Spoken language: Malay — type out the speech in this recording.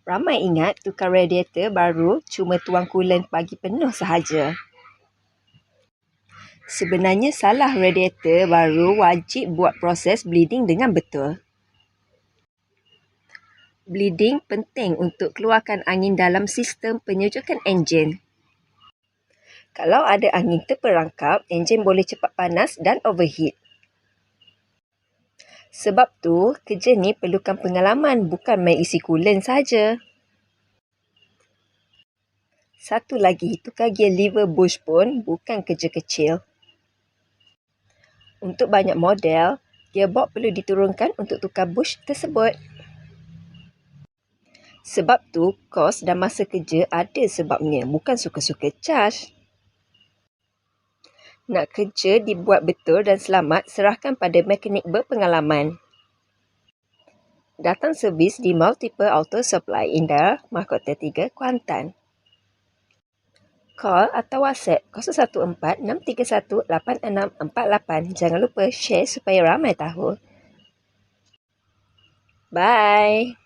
Ramai ingat tukar radiator baru cuma tuang coolant bagi penuh sahaja. Sebenarnya salah, radiator baru wajib buat proses bleeding dengan betul. Bleeding penting untuk keluarkan angin dalam sistem penyujukan enjin. Kalau ada angin terperangkap, enjin boleh cepat panas dan overheat. Sebab tu, kerja ni perlukan pengalaman, bukan main isi coolant saja. Satu lagi, tukar gear lever bush pun bukan kerja kecil. Untuk banyak model, gearbox perlu diturunkan untuk tukar bush tersebut. Sebab tu, kos dan masa kerja ada sebabnya, bukan suka-suka charge. Nak kerja dibuat betul dan selamat, serahkan pada mekanik berpengalaman. Datang servis di Multiple Auto Supply Indah, Mahkota 3, Kuantan. Call atau WhatsApp 014-631-8648. Jangan lupa share supaya ramai tahu. Bye.